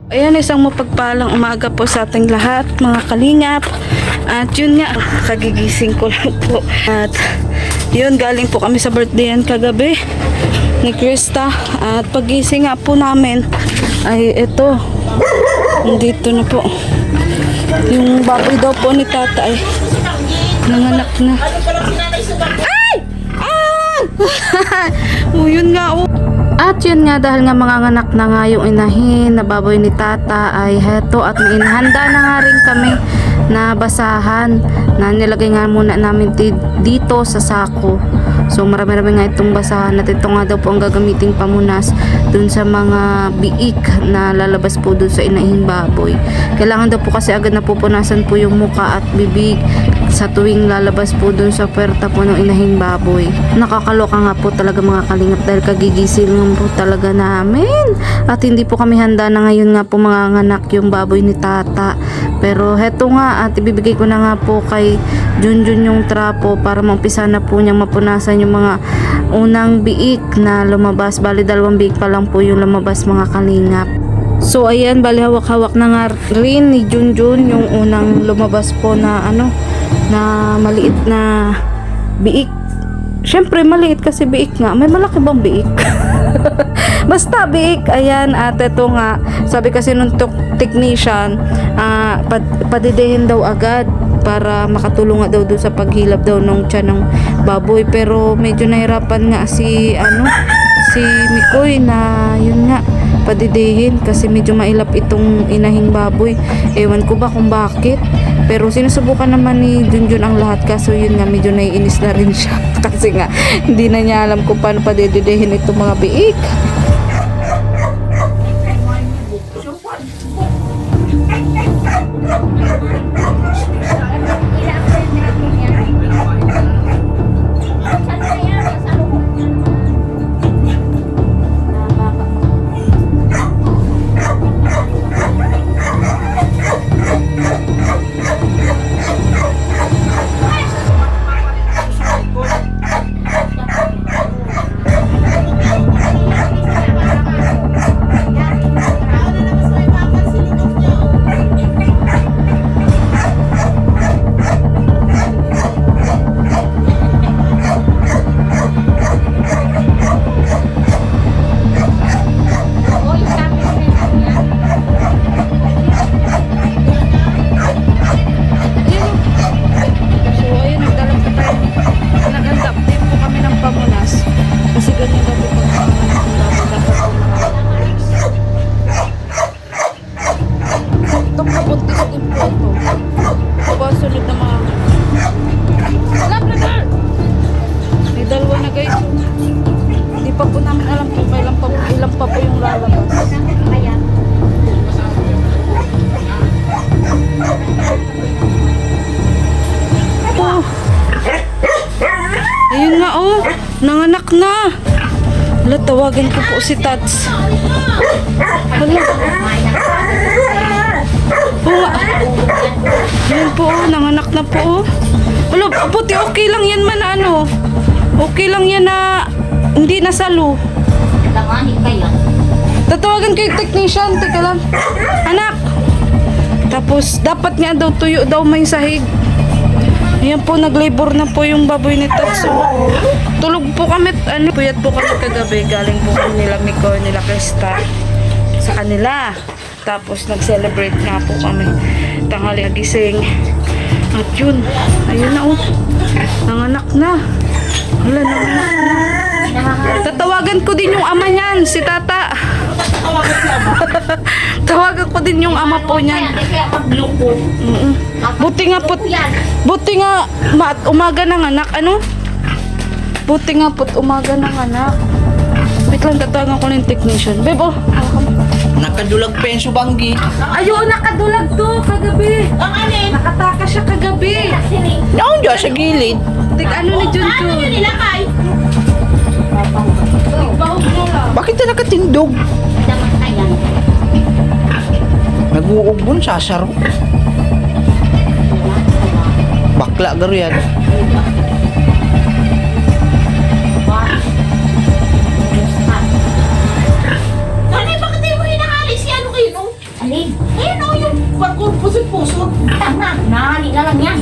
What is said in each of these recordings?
Ayan, isang mapagpalang umaga po sa ating lahat, mga kalingap. At yun nga, kagigising ko lang po. At yun, galing po kami sa birthdayan kagabi ni Krista. At pagising nga po namin, ay ito, nandito na po. Yung baboy daw po ni tata ay nanganak na. Ay! Ah! Oh, yun nga oh. At yun nga, dahil nga manganganak na nga yung inahin na baboy ni tata ay heto at may inahanda na nga rin kami na basahan na nilagay nga muna namin dito sa sako. So marami-rami nga itong basahan at ito nga daw po ang gagamiting pamunas dun sa mga biik na lalabas po dun sa inahing baboy. Kailangan daw po kasi agad na pupunasan po yung muka at bibig sa tuwing lalabas po dun sa puwerta po ng inahing baboy. Nakakaloka nga po talaga mga kalingap dahil kagigising po talaga namin at hindi po kami handa na ngayon nga po manganganak yung baboy ni tata. Pero heto nga at ibibigay ko na nga po kay Junjun yung trapo para maumpisa na po niyang mapunasan yung mga unang biik na lumabas. Bali 2 biik pa lang po yung lumabas mga kalingap. So ayan, bali hawak-hawak na nga rin ni Junjun yung unang lumabas po na na maliit na biik. Syempre maliit kasi biik nga. May malaki bang biik? Basta biik. Ayan, at ito nga, sabi kasi nung technician, padidehin daw agad para makatulong nga daw doon sa paghilab daw nung tiyan ng baboy. Pero medyo nahirapan nga si Mikoy na yun nga padidehin kasi medyo mailap itong inahing baboy. Ewan ko ba kung bakit, pero sinusubukan naman ni Junjun ang lahat, kaso yun nga medyo naiinis na rin siya kasi nga hindi na niya alam kung paano padidehin itong mga biik. Ayun nga oh, nanganak na. Hala, tawagan ko po si Tats. Hala. Oo nga. Yan po oh, nanganak na po oh. Hala, puti okay lang yan man okay lang yan na hindi nasalo. Tatawagan ko yung technician, teka lang. Anak. Tapos dapat nga daw tuyo daw may sahig. Ayan po, nag-labor na po yung baboy ni Tatsu. Tulog po kami, puyat po kami kagabi. Galing po kami nila Miko, nila Krista sa kanila. Tapos nag-celebrate nga po kami. Tanghali gising. At yun, ayun na oh. Nanganak na. Wala, nanganak na. Tatawagan ko din yung ama niyan, si Tata. Tawagan ko din yung ama po niyan. Buti nga umaga ng anak. Buti nga po umaga ng anak. Wait lang, tatawagan ko ng technician. Bebo, nakadulag penso banggi. ayun, nakadulag to kagabi. Nakataka siya kagabi. Naon dyan sa gilid. Ano ni Junjun? Bakit na nakatindog? Nag-uugbon sasaro. Bakla garo yan. Alin? Ayan o, yung parkour pusot-pusot. Tama, nahali na lang yan.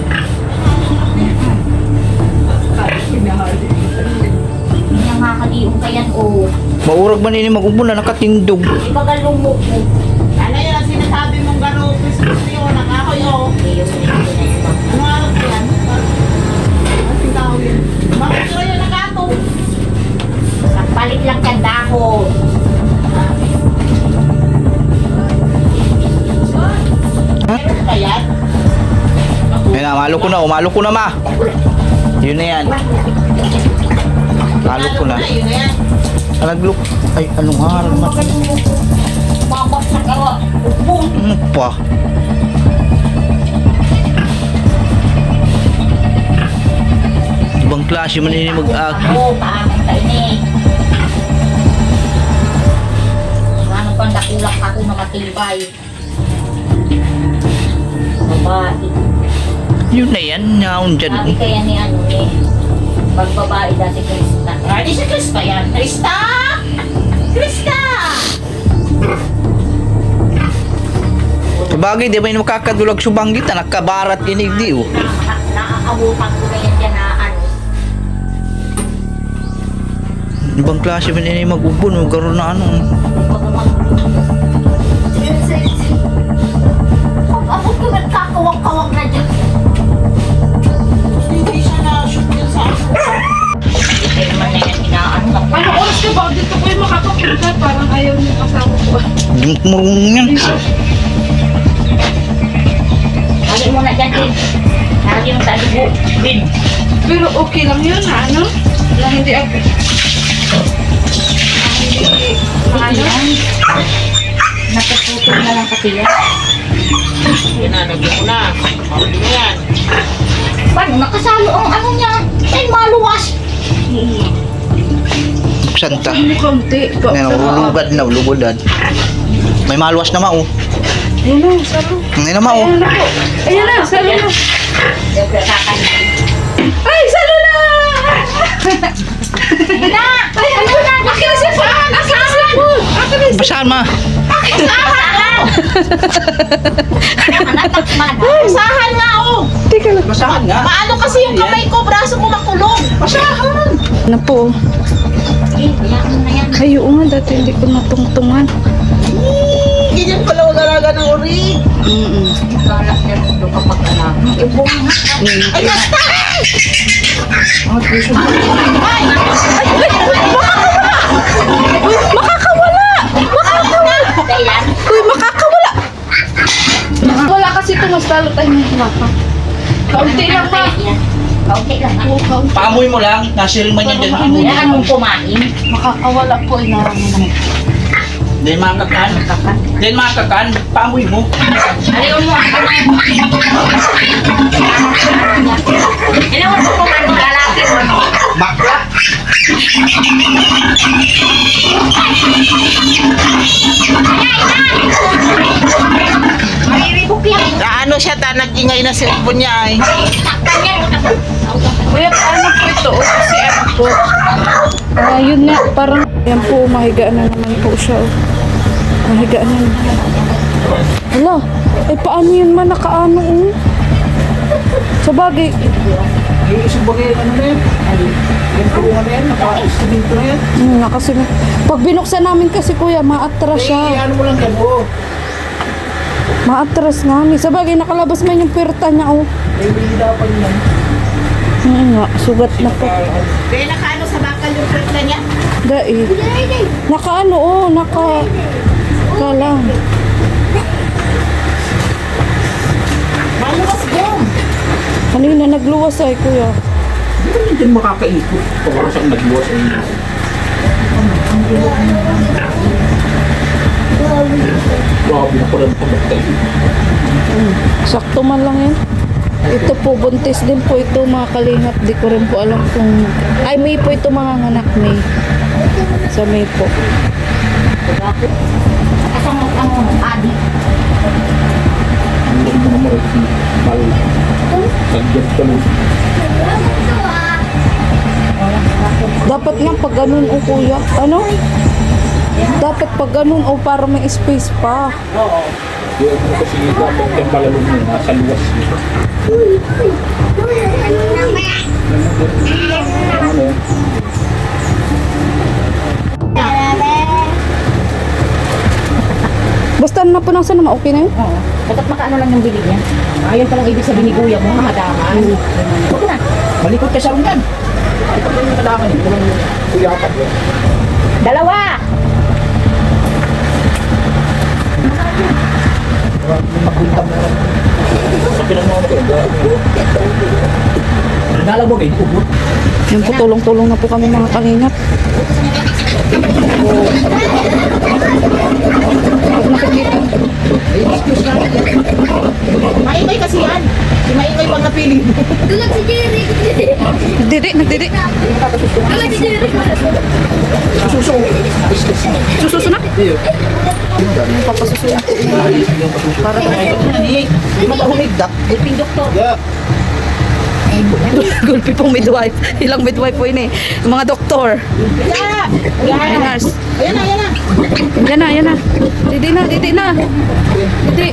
Nakakaliong ka yan o. Maurag man ini mag-ubo na nakatindog. Ibagal lumok mo. Ano yun ang sinasabi mong gano'n? Christmas yun, nakakoy o. Ano araw ko yan? Anong tawag yun? Bakit ko yun nakatong? Palit lang yan dahon. Meron ka yan? Ayun na, umalo ko na ma. Yun na yan. Malo ko na. Yun na yan. Nag-look. Ay, anong harap man? Babaksak ako. Ano pa? Ibang klase man ini mag-ag. Oo, paakit ka ini. Ano pang dakulak ako na matibay. Babae. Yun na yan, naon dyan. Sabi kaya ni ano ni pagbabae dati Krista. Ay, di si Krista yan. Krista! Krista! Sabagay, di ba yung makakadulag subanggit na nakabarat inig di oh. Naaabutan ko na yan dyan na ano. Ibang klase man ini mag-ubo, magkaroon na ano. Abot ko nagkakawang-kawang na dyan. Hindi siya na-shoot yun sa ako. Hindi naman na yan inaano na. Ano oras ka ba? Dito ko yung makakapunta. Parang ayaw niyo kasama ko. Marunong yan. Lagi mo na dyan din. Lagi mo sa dugo. Bin. Pero okay lang yun, ano? Na hindi ako. Ano? Napaputol na lang kasi yan. Pinanagyan ko na. Mawag na yan. Paano nakasalo ang ano niya? Ay, maluwas. Santa. Ano kaunti? Ulugad na, ulugad. May maluwas na mao. Ayun na, salo. Ngayon na mao. Ayun na po. Ayun na, salo na. Siyempre kakanin. Ay, salo na! Na! Ay, ano na? Akin na siya saan? Akin na siya po! Akin na siya. Basahan ma. Basahan nga oh! Teka lang. Basahan nga. Paano kasi yung kamay ko, braso ko makulong? Basahan! Ano po? Eh, hayaan mo na yan. Ay, oo nga, dati hindi ko natungtungan. Ganyan pala mag-alaga ng uri. Kala niya ito kapag alam. Ibong Ay, basta! Dayan. Uy, makakawala! Wala kasi ito, mas lalo tayo ng himaka. Kaunti lang pa. Kaunti lang. Oo, kaunti. Paamoy mo lang. Nasiring man yan dyan. Kailangan mong kumain. Makakawala po, inarangan. Dahil makakan. Dahil makakan. Paamoy mo. Aliw mo ang kamay. Ilang mo kumain mo lalaki mo. Bakla. Mariribok yan. Ano siya ta, nag-ingay na cellphone niya ay. Kanyan. Kuya, paano po ito? O, kasi ano po? Yun nga, parang, yan po, mahigaan na naman po siya. Oh. Mahigaan na naman. Hala, paano yun man nakaano? Oh? Sa bagay, Sabagay, ano na yan? Yung kulungan na yan. Naka-siminto na yan. nakasimit. Pag binuksan namin kasi kuya, maatras siya. Ano mo lang yan, oh. Maatras nga. Sa bagay, nakalabas man yung pirta niya. Oh. May dapat yan. Nga, sugat na po. Kaya nakaano sa bakal yung prita niya. Dai. Nakaano, oh, kalang. Maluwas gum. Kanina nagluwas ay kuya. Hindi din makakaikot. Pagkakaroon siyang nagluwas ay. Grabe na pala ng pagkakay. Sakto man lang yan. Ito po, buntis din po ito mga kalingap. Di ko rin po alam kung... Ay, may po ito mga anak may. Sa may po. Kasama ang adi. Hindi mo naman rin si Bal. Sadyat ka mo. Dapat nga pag ganun o kuya. Ano? Dapat pag ganun, o para may space pa. Oo. Yung kasi dapat yung palalong mo, nasa luwas. Ano? Basta napunasan naman, okay na yun. Oo. Dapat makaano lang yung bibig niya. Ayun palang ibig sabihin ni kuya mo, mahadaman. Huwag na. Malikot ka sa rundan. Malikot ka yung kalaman. Kuya ka pa. Dalawa! Magpunta mo. Sa pinanong ko. Nalabog eh, ubot. Yung po, tulong-tulong na po kami mga kalingap. Pag nakikita. Maingay kasi yan. Si Maingay pang napili. Nagdidi, nagdidi. Suso. Sususo na. Papasusuin ko. Para sa Hindi mo mahumigdak. Gulping doktor. Yeah. gulpi pong midwife. Ilang midwife po yun eh. Yung mga doktor. Yan! Mga nurse. Ayan na, ayan na. Yan na, yan na. Didi na, didi na. Didi.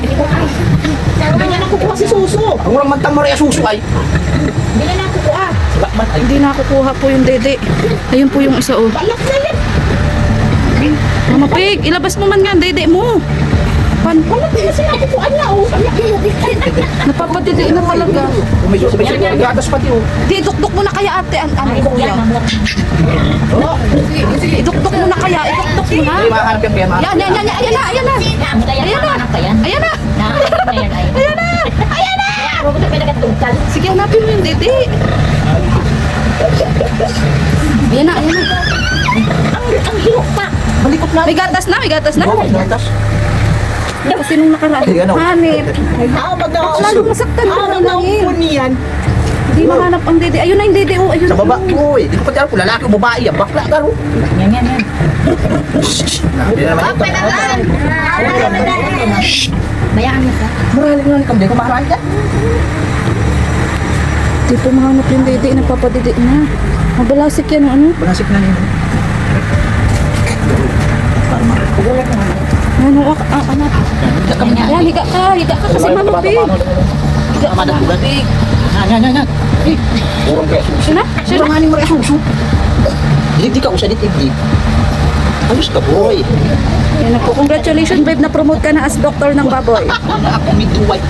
Ganyan ang kukuha si Suso. Ang urang magtamari ang suso ay. Ganyan ang kukuha. Lakman ay. Hindi na kukuha po yung dede. Ayun po yung isa oh. Balak na yan. Mama Pig, ilabas mo man nga ang dede mo. Balak na yan sila kukuha niya, oh. Napapadidi na talaga. Medyo sabay siya. Gatas pati oh. Di, dukduk mo na kaya ate. Ano kuya? Oo. Idukduk mo na kaya. Idukduk mo na. Hindi mahanap yung kaya mahanap. Yan, yan, yan, ayan na, ayan na. Ayan na. Ayan na. Ayan na. Ayan na. Sige, hanapin mo yung dede. Ayan na, ayan na. Ang hirok pa. Malikot na. May gatas na, may gatas na. Oo, gatas. Kasi nung nakaraan. Ay, ano? Hanip. Lalo masaktan mo na lang eh. niyan. Hindi mahanap ang dede. Ayun na yung dede. Oh, ayun. Sa baba. Uy, di ko pati alam kung lalaki o babae yan. Bakla ka ro. Yan, yan, yan. Hindi naman ito. Bayaan mo ka. Muraling lang kami. Kung maharaan dyan. Di po mahanap yung dede. Nagpapadede na. Mabalasik yan ano. Panasik na niyo. Ano, anak. Ayan, higa ka. Higa ka kasi Mama Pig. Higa ka Mama Pig. Yan. Urang kaya suso. Sino? Sino? Sino nga ni Maria suso? Hindi ka usa ditigdi. Ayos ka, boy. Yan na po. Congratulations, babe. Na-promote ka na as doctor ng baboy. Ako midwife.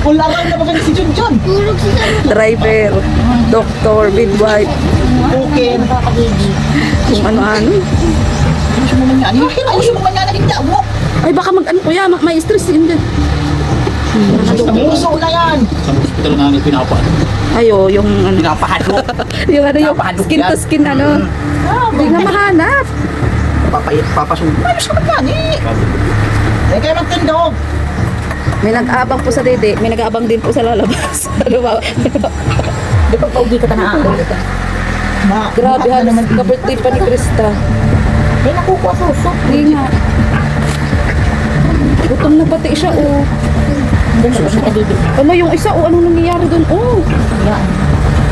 Wala lang na magaling si Junjun. Driver, doctor, midwife, Okay. kung ano-ano. Ayos mo man yan. Ayos mo man yan. Hindi mo. Ay, baka mag-ano kuya, may stress yun dyan. Puso na yan. Sa hospital nga ni pinapa. Ayo, yung ano, Pinapahadlo. yung ano, yung Napahadlok skin to yan. skin, ano. Hindi nga mahanap. Papasundo. Ayos ka man yan eh. Eh kayo magtindog. May nag-aabang po sa dede, may nag-aabang din po sa lalabas. Ano ba? Di pa paugi ka na ako. Grabe, halos ka-birthday pa ni Krista. Hindi nakukuha suso. Hindi nga. Gutom na pati siya, oh. Hindi na ba nakadibig? Ano yung isa, oh, anong nangyayari doon? Oh, Yan.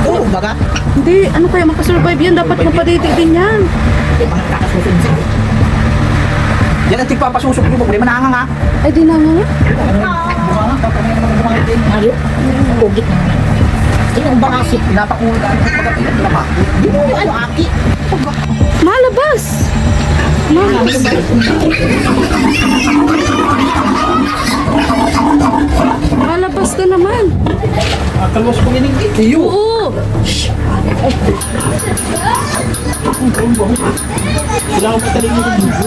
Oo, baga. hindi, ano kaya makasurvive yan? Dapat mapadede din yan. Hindi pa nakakasusin siya. Yan ang tigpapasusok niyo. Problema na nga. Ay, di na nga. Ayun. Paugi na. Hindi ang bangasip. Pinapakulan. Pagkapilat. Di mo yung ano, aki. Malabas! Malabas. Malabas na naman. Kalwas ko yan yung iyo. Oo. Sila ako mataling yung dugo.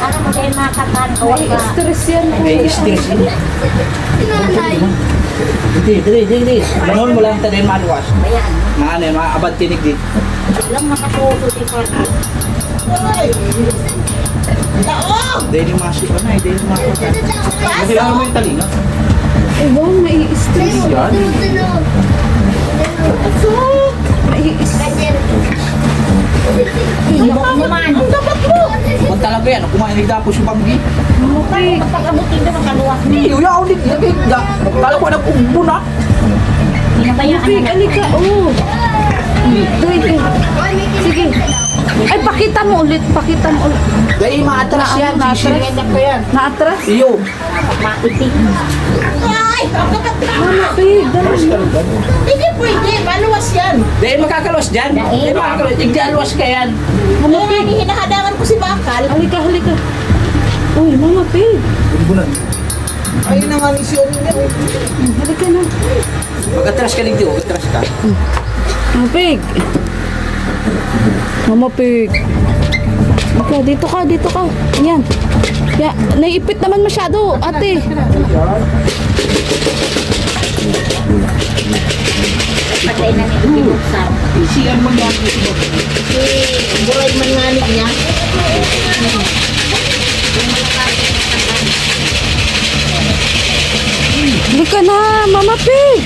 Ano mo tayo makakanto? Ay, stress yan. May stress yun. Hindi. Ganon mo lang tayo maluwas. Bayaan. Ano yung mga abad tinig di. Lang makasuso si Parker. Dahil yung mga sipa na, dahil yung mga sipa. Kasi lang mo yung talinga. Ewan, nai-stress. Yan. Nai-stress. Ibok naman. Kung talaga yan, kumain ng dapos yung pamgi. Okay. Pag-abutin na makaluwas niya. Iyo, yaw din. Kala ko nagkumbo na. Pinabayaan Big, na. alika. Oh. Dali, Pig. Sige. Ay, pakita mo ulit. Dahil maatras yan. Naatras? Sisirin na pa yan. Naatras? Iyo. Maitik. Ay, Mama, Pig. Dali. hindi pwede. Maluwas yan. Dahil makakaluwas dyan. Dahil makakaluwas. Igdaluwas ka yan. Kaya nga, hinahadangan ko si Bakal. Halika. Uy, Mama, Pig. Ayun na nga ni si Orin yan. Halika na. Mag-atras ka dito. Atras ka. Mama Pig. Mama Pig. Okay, dito ka. Yan. Ya, naiipit naman masyado, ate. Patay na ni Binuksan. Isiyan mo yan. Si Buray Manganig niya. Halika na, Mama Pig.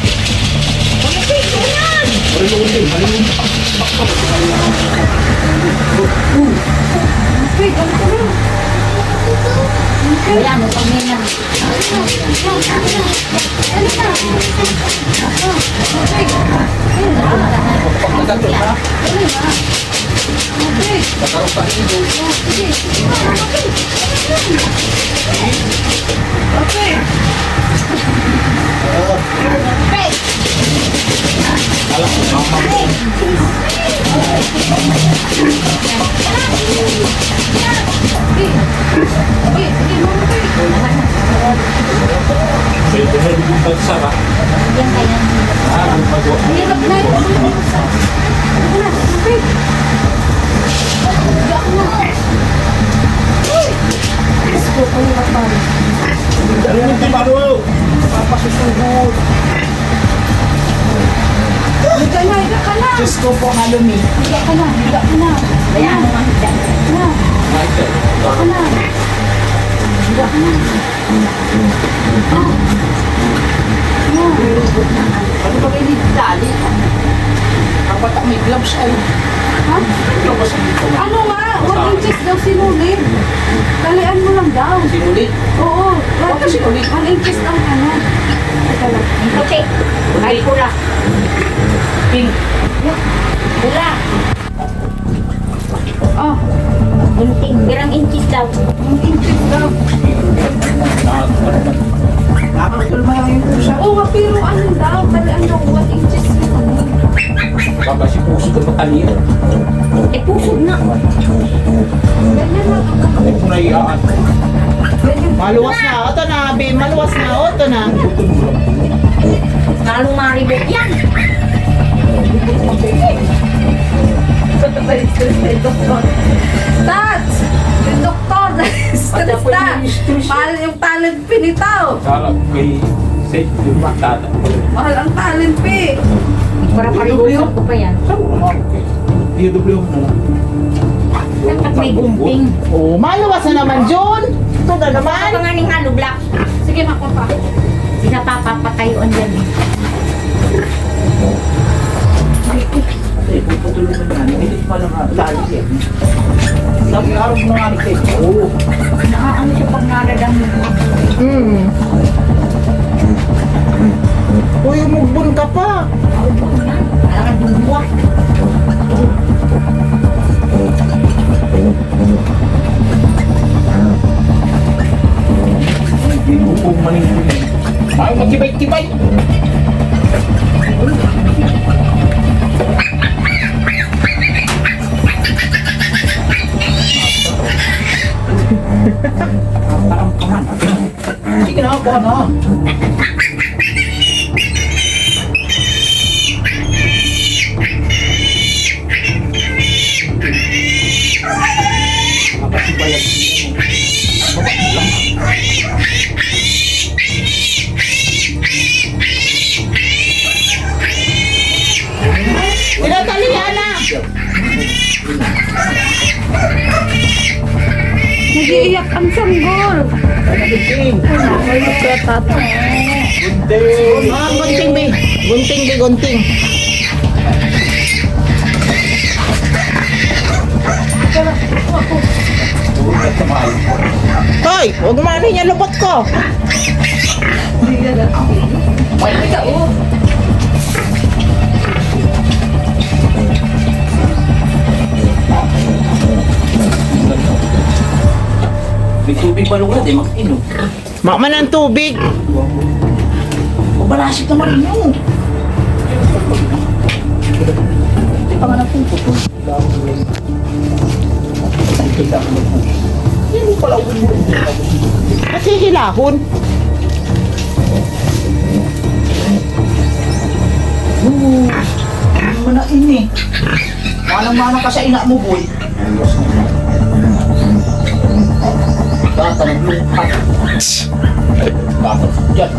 Pig, halika na. Kaya mo pag may na. Nagkatol ka. Nakaroon ka. Yan kaya. Hirap na yun. Halika na. Diyos ko po halumi. Higa ka na. Kaya mo nga dyan. Ano ba kayo dito dali? Kapag may gloves ay. Ha? Ano nga? 1 inches daw sinulid. Talian mo lang daw. Sinulit. Oo. Huwag ka sinulid. 1 inches ang ano. Teka lang. Okay. Ay pula. Pink. Pula. Oh, Gunting. Birang inches daw. 1 inches daw. Nakakatulma yung pusa. Oo nga, pero ano daw? Talian daw 1 inches yung ano. Baka si puso ka matalino. Eh pusog na. Ganyan lang. Ay kung naiaan. Maluwas na. Ito na, be. Maluwas na. Ito na. Lalong maribok yan. Tats! Yung doktor na stress na. Mahal yung talent pin ito. Sarap may safe yung matata. Mahal ang talent pin. Para paribukan ko pa yan. DW mo na. Dapat may gunting. Oh, maluwas na naman, John. Ito na naman. Ano pa nga ning halo black? Sige, makuha pa. Sinapapapatayuan yan. Ay, puputulong na nga. Hindi pa lang tali yan. Sabi araw mo nga ni Kate. Oo. Nakaano siya pag naradang Uy, umugbon ka pa. alam ka dumuwa. Binubong maning-maning. Ay, magkibay-kibay. Parang kaman. Sige na ako, ano? Makasibayag siya. Tinatalian na! Nag-iiyak ang sanggol. Gunting! Kaya tata. Gunting! Ah, gunting, be! Gunting, be, gunting! Hoy! Huwag mali niya lubot ko! May tubig pa lugad eh, mag-inom. Makman ng tubig. Balasik naman yun. Hindi pa nga natin ito. Hindi pala umuwi. Kasi hilahon. Mana ini. Manang-manang ka sa ina mo, boy. Bata naglungkat. Bata dyan.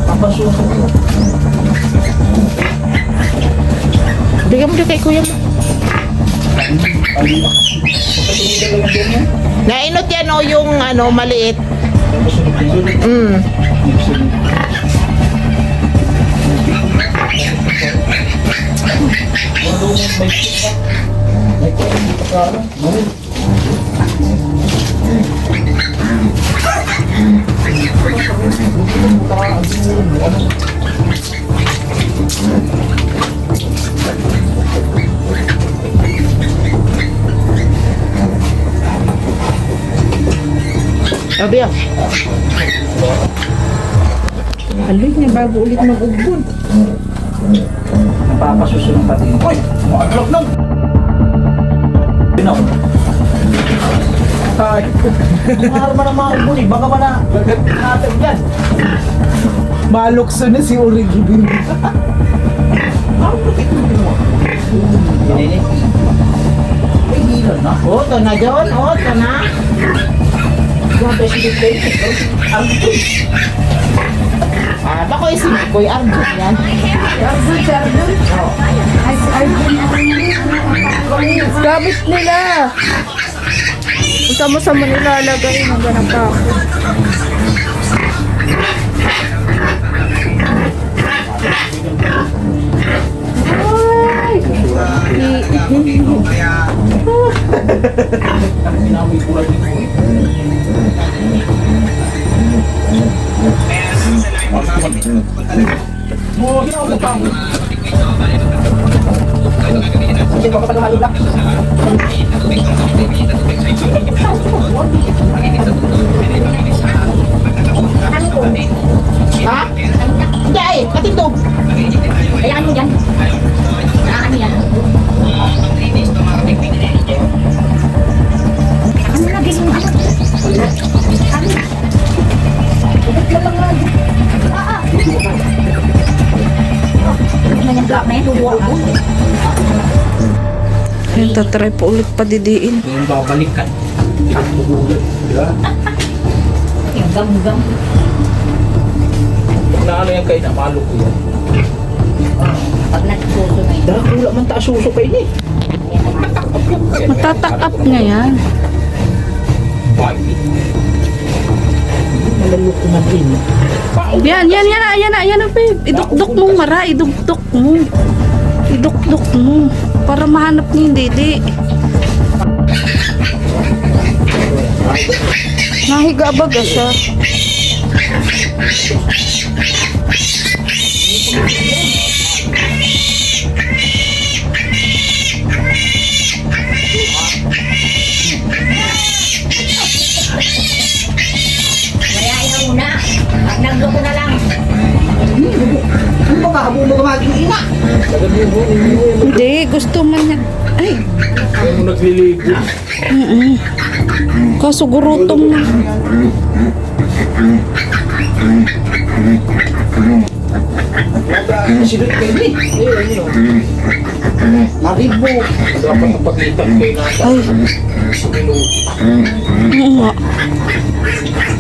Papasuko. Bigyan mo dito kay kuya mo. Nainot yan o yung ano, maliit. Mm. Sabi ah. Aloy niya bago ulit mag-ugbon. Napapasusunod pati. Uy! Makaglog lang! Binaw. Ay! Maharma na mga ubon eh. Baka ba na natin yan? Malukso na si Origibin. Hindi. Ay, hilan na. Oh, to na doon. Oh, to na. Grabe si Duterte. Ang ito. Ah, bako si Koy Arjun yan. Gamit nila. Kung sama nilalagay ng ganang pa. Kasi baka pala malulak. Ha? Hindi ay, katindog. Hayaan mo yan. Ano yan? Ano lagi yung ano? Ano? Ano yung block na yan? Tubuha ko. Ayun, tatry po ulit padidiin. Yung babalikan. Ang magulat. Diba? Yung gam-gam. Na ano yan kayo na malo ko yan. Pag nagsuso na yun. Dahil kulak man taas suso pa yun eh. Matatakap nga yan. Malalok ko man din. Yan na, babe. Idukdok mo, Mara. Idukdok mo. Idukdok mo. Para mahanap niya yung dede. Nahiga baga siya. Kaya ina muna. Pag nagluko na lang. Ano ba kahabo mo maging ina? Hindi, gusto man niya. Ay, Kung nagliligo. kaso gurutom na. Sinut kayo ni. Maribo. Dapat napaglitan kayo nasa Ay, sa minuto. oo nga.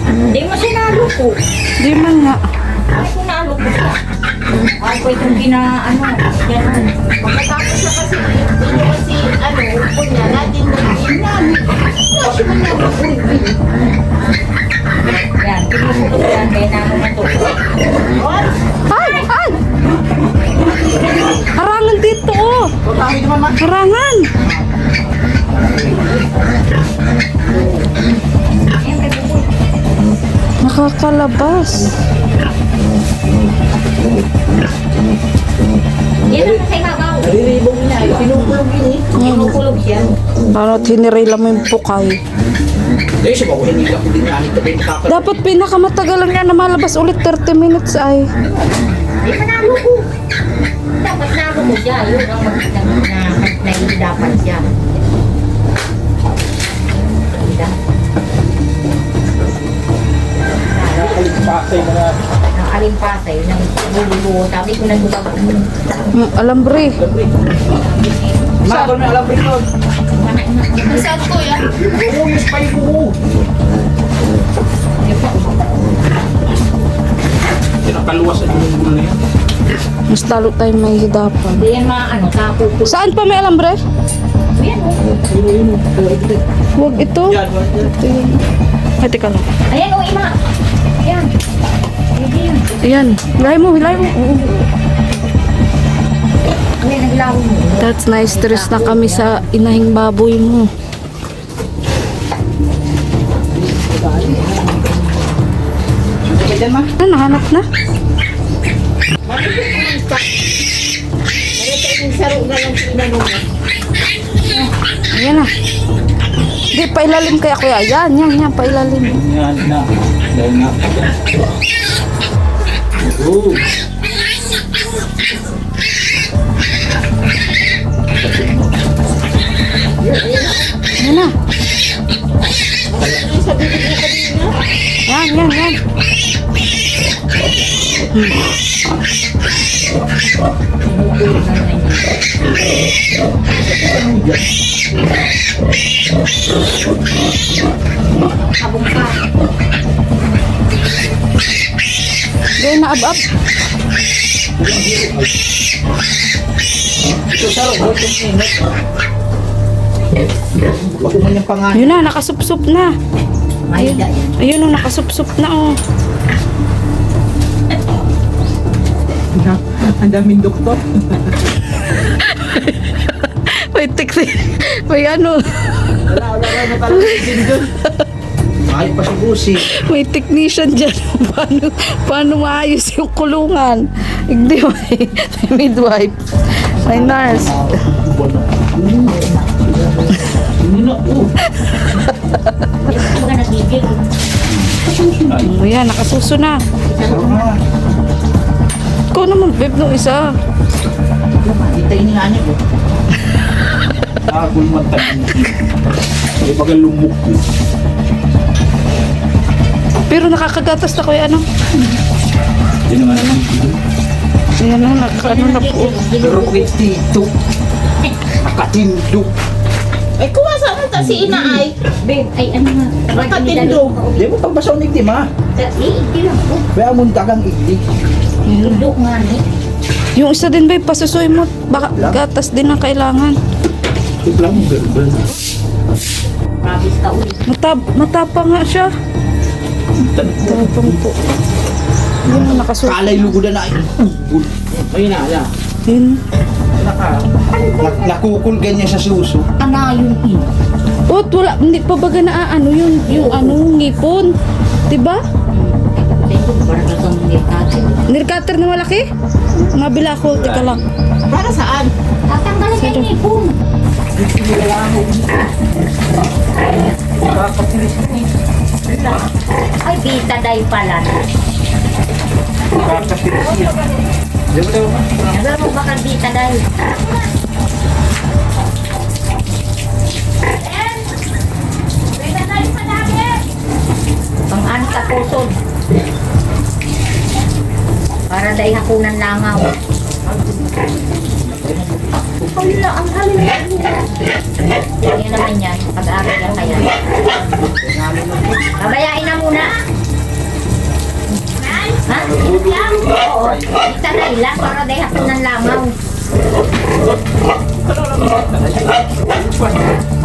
Hindi mo sinalo ko. Di man nga. Ay, sinalo ko siya. Ay, ko itong ano, gano'n. Pagkatapos na kasi, yun kasi, ano, kunya, natin naging namin. Kasi man namin ulbin. Yan, pinusuot yan, kaya namin matuto. Ay! Ay! Harangan dito, oh! Tayo naman man. Harangan! Ayan, kay Buboy. Nakakalabas. Yan ang sa ibabaw. Nalilibong niya. Kinukulog yun eh. Kinukulog yan. Paano hinirila mo yung pukay? Hindi, siya ba ko hindi ka pwede nga nito. Dapat pinakamatagal lang yan na malabas ulit 30 minutes ay. Di manalo ko. Dapat nalo ko siya. Yun ang dapat siya. Patay na nga. Ang alimpasay, nang bulubuo. Sabi ko na gumagawa. Alambre. Magal na alam rin yun. Saan kuya? Bumulis pa yung buo. Kinakaluwas ang bulo na yan. Mas lalo tayong may hidapan. Hindi yan ano, kakupo. Saan pa may alambre? Yan o. Huwag ito. Yan, Ito yun. Ay, teka lang. Ayan o, ima. Yan. Pwede yan. Ayan. Hilay mo, hilay mo. Oo. Ayan, naglaho mo. That's nice. Stress na kami sa inahing baboy mo. Sige dyan ma. Ano, nahanap na? Saro na lang sinanong. Ayan na. Hindi, pailalim kaya kuya. Yan, pailalim. Yan na. Dahil na. Oo. Ayan na. Yan. Abong pa. Gawin na ab-ab. Ito saro. Ito minute. Bago man yung pangalan. Yun na, nakasupsup na. Mahida yan. Ayun o, nakasupsup na oh. Ang daming doktor. May text may ano, Wala na talaga din dun. Kahit pa si Busi. may technician dyan. paano maayos yung kulungan. Hindi, may midwife. May nurse. Hindi na. Mga nagigil. O yan, nakasuso na. Saro na. Ikaw naman, babe, nung isa. Itay ni nga niya ko. Nakagul man tayo. May bagal lumuk ko. Pero nakakagatas na kuya, ano? Hindi naman nagigil. Ayan na, ano na po. Pero dito. Nakatindog. Ay, kuha saan ta si Inaay? Babe, ay ano nga. Nakatindog. Di mo pagbasaw ni Tima. Iigil lang po. Kaya mo tagang igli. Tundok nga ni. Yung isa din, babe, pasusoy mo. Baka gatas din ang kailangan. Tiglang mo gano'n. Promise ka ulit. Matapang nga siya. Matapang po. Yun na, nakasuso. Kalay lugudan na. Ayun na, yan. Yun. Nakukul ganyan sa suso. Ana yung in. Ot, wala, hindi pa baga na ano yung ano, ngipon. Diba? Ito, para na itong nirkati. Nircutter na malaki? Mga bilakol, teka lang. Para saan? Tatanggalin ka yung ipon. Kakasilis ko eh. Ay, bita day pala. Kakasilis niya. Di mo daw ba? Alam mo baka bita day. Pang-ano sa pusod. Para day hakunan langaw. Hala, ang halin yan. Yan naman yan. Pag-aaral yan kaya. Babayain na muna. Ha? Oo. Isa na ilang para day hakunan langaw.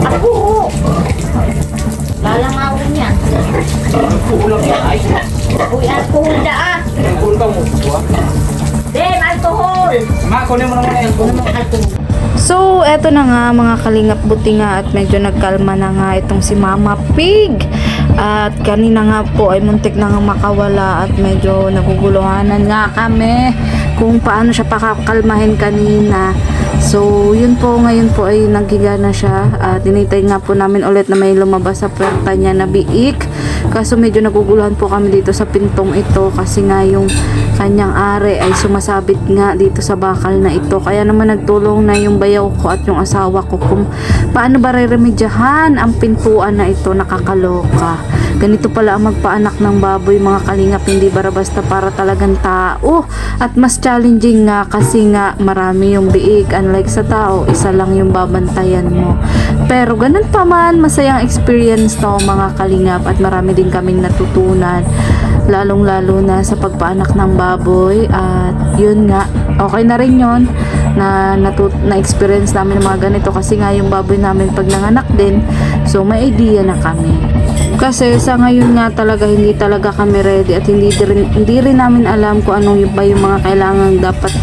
Ako. Lalangawin yan. Kulang yan ay. Uy, alcohol da ah. Kulang ba mo? Dem, alcohol. Ma, kunin mo naman yan. Ano mong alcohol? So, eto na nga mga kalingap, buti nga at medyo nagkalma na nga itong si Mama Pig. At kanina nga po ay muntik na nga makawala at medyo naguguluhanan nga kami kung paano siya pakakalmahin kanina. So, yun po, ngayon po ay nagiga na siya. Tinitay nga po namin ulit na may lumabas sa puwerta niya na biik. Kaso medyo naguguluhan po kami dito sa pintong ito kasi nga yung kanyang are ay sumasabit nga dito sa bakal na ito. Kaya naman nagtulong na yung bayaw ko at yung asawa ko kung paano ba re-remedyahan ang pintuan na ito. Nakakaloka. Ganito pala ang magpaanak ng baboy mga kalingap, hindi basta para talagang tao. At mas challenging nga kasi nga marami yung biik. Unlike sa tao, isa lang yung babantayan mo. Pero ganun pa man, masayang experience to mga kalingap at marami din kaming natutunan. Lalong-lalo na sa pagpaanak ng baboy. At yun nga, okay na rin yun na experience namin ng mga ganito kasi nga yung baboy namin pag nanganak din, so may idea na kami. Kasi sa ngayon nga talaga hindi talaga kami ready at hindi rin namin alam kung anong ba yung mga kailangan dapat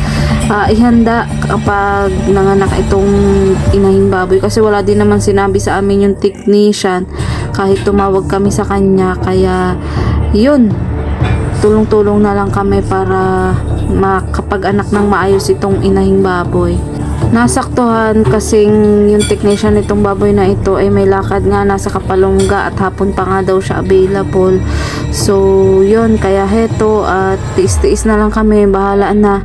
ihanda kapag nanganak itong inahing baboy kasi wala din naman sinabi sa amin yung technician kahit tumawag kami sa kanya. Kaya yun, tulong-tulong na lang kami para makapag-anak ng maayos itong inahing baboy. Nasaktuhan kasing yung technician nitong baboy na ito ay may lakad nga nasa Kapalongga at hapon pa nga daw siya available. So yun, kaya heto at tiis-tiis na lang kami, bahala na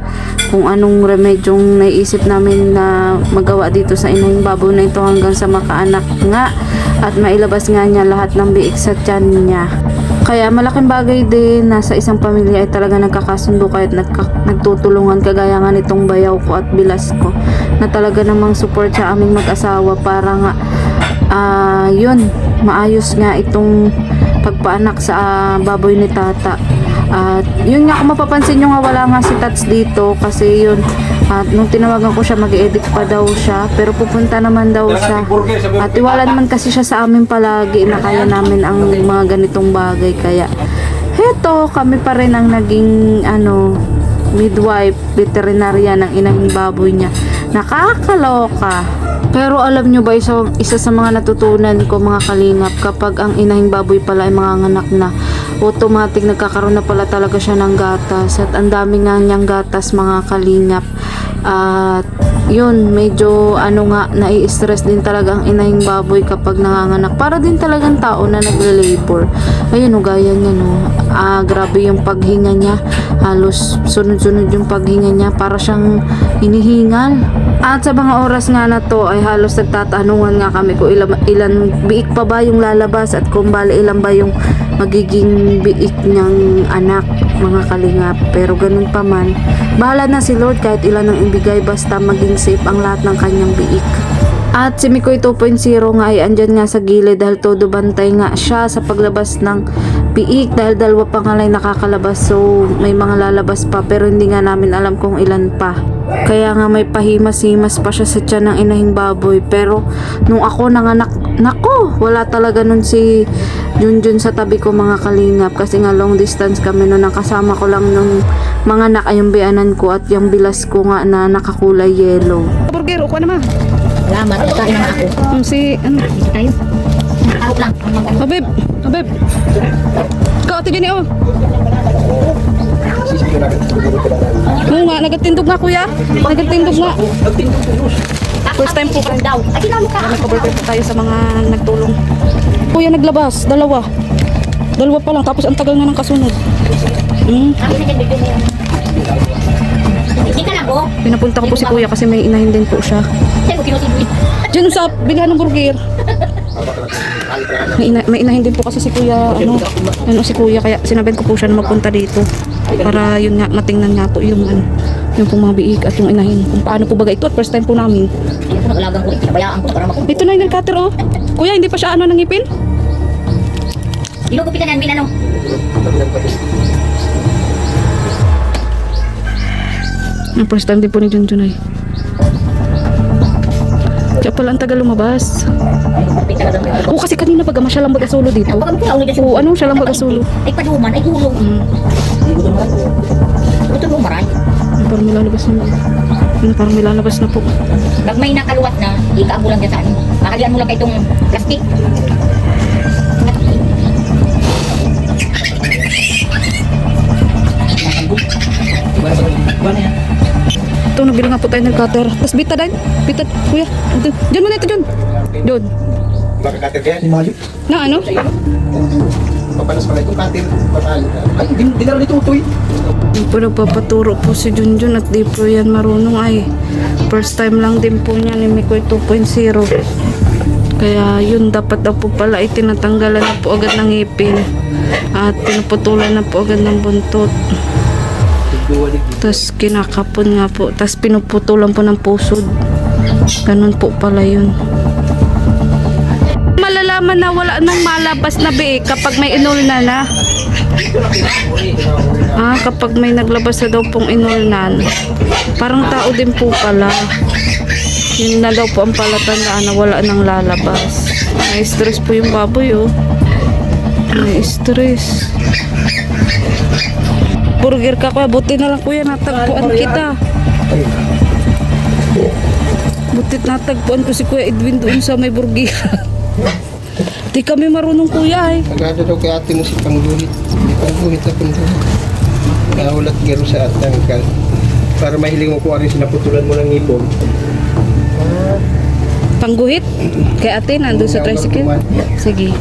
kung anong remedyong naiisip namin na magawa dito sa inahing baboy na ito hanggang sa makaanak nga at mailabas nga niya lahat ng biik sa tiyan niya. Kaya malaking bagay din na sa isang pamilya ay talaga nagkakasundo kaya't nagtutulungan kagaya nga nitong bayaw ko at bilas ko na talaga namang support sa aming mag-asawa para nga yun, maayos nga itong pagpaanak sa baboy ni tata. At yun nga, kung mapapansin nyo nga wala nga si Tats dito kasi yun, at nung tinawagan ko siya mag-edit pa daw siya pero pupunta naman daw siya at tiwala naman kasi siya sa amin palagi na kaya namin ang mga ganitong bagay. Kaya heto, kami pa rin ang naging midwife, veterinarya ng inahing baboy niya. Nakakaloka. Pero alam nyo ba, isa sa mga natutunan ko mga kalingap, kapag ang inahing baboy pala ay mga anak na, automatic nagkakaroon na pala talaga siya ng gatas at ang dami nga niyang gatas mga kalingap. At yun, medyo nai-stress din talaga ang inahing baboy kapag nanganganak. Para din talagang tao na nagle-labor. Ayun, gaya niya grabe yung paghinga niya. Halos sunod-sunod yung paghinga niya, para siyang hinihingal. At sa mga oras nga na to ay halos nagtatanungan nga kami kung ilan biik pa ba yung lalabas at kung bali ilan ba yung magiging biik niyang anak mga kalingap. Pero ganun pa man, bahala na si Lord kahit ilan ang ibigay basta maging safe ang lahat ng kanyang biik. At si Mikoy 2.0 nga ay andyan nga sa gilid dahil todo bantay nga siya sa paglabas ng biik dahil dalawa pa nga lang nakakalabas, so may mga lalabas pa pero hindi nga namin alam kung ilan pa. Kaya nga may pahimas-himas pa siya sa tiyan ng inahing baboy. Pero nung ako nanganak, nako, wala talaga nun si Junjun sa tabi ko mga kalingap kasi nga long distance kami nun. Ang kasama ko lang nung mga anak ay yung bianan ko at yung bilas ko nga na nakakulay yellow. Burger, uko naman. Salamat, kain naman ako. Si Isa tayo. Nakakot lang. Habib, ikaw ate dyan oh. Oo nga, nagatindog nga kuya. Nagatindog nga. First time po Ikaw daw. Ay, kinamo ka. nag-cover po tayo sa mga nagtulong. Kuya naglabas, dalawa pa lang, tapos ang tagal nga ng kasunod. Kami na dyan, bigyan mo yan. Hindi ka na po. Pinapunta ko po si kuya kasi may inahin din po siya. Sa'yo mo kinusibuin. Diyan sa bilhan ng burger. May inahin din po kasi si kuya, si kuya, kaya sinabihan ko po siya na magpunta dito para yun nga, matingnan nga po yung yung pong mga biik at yung inahin kung paano po baga ito at first time po namin. Ayun po, nag-alagang ko. Pinabayaan ko para makuha. Ito na yung cutter oh. Kuya, hindi pa siya nangipin? Ginugupitan yan, binanong. Ang first time din po ni Junjun ay. Kaya pala ang tagal lumabas. Gupit talaga mo. Oo, kasi kanina pag siya lang baga-solo dito. Pag mo ulit Oo, ano siya lang baga-solo. Ay paduman, ay hulog. Ito mo maray. Parang may lalabas na. Parang may lalabas na po. Pag may nakaluwat na, ikaago lang dyan sa amin. Makalian mo lang kayo itong plastic. Ito, nabili nga po tayo ng cutter. Tapos bita din. Bita, kuya. Ito. Diyan mo na ito, John. John. Si Mayo. Na ano? Papanas pala itong katil. Ay, dinala nito ito eh. Hindi po nagpapaturo po si Junjun at di po yan marunong ay. First time lang din po niya ni Mikoy 2.0. Kaya yun dapat daw po pala ay tinatanggalan na po agad ng ngipin. At pinuputulan na po agad ng buntot. Tapos kinakapon nga po. Tapos pinuputulan po ng pusod. Ganun po pala yun. Malalaman na wala nang malabas na biik kapag may inulna na. Kapag may naglabas na daw pong inulnan. Parang tao din po pala. Yun na daw po ang palatandaan na wala nang lalabas. May stress po yung baboy oh. May stress. Burger ka kuya. Buti na lang kuya natagpuan kita. Butit natagpuan ko si Kuya Edwin doon sa may burger. Di kami marunong kuya eh. Nagada daw kay ate mo si Pangguhit. Hindi Pangguhit na Pangguhit. Nahulat garo sa atangkal. Para mahiling mo kuha rin sinaputulan mo ng ngipon. Pangguhit? Kay ate nandun sa tricycle? Sige.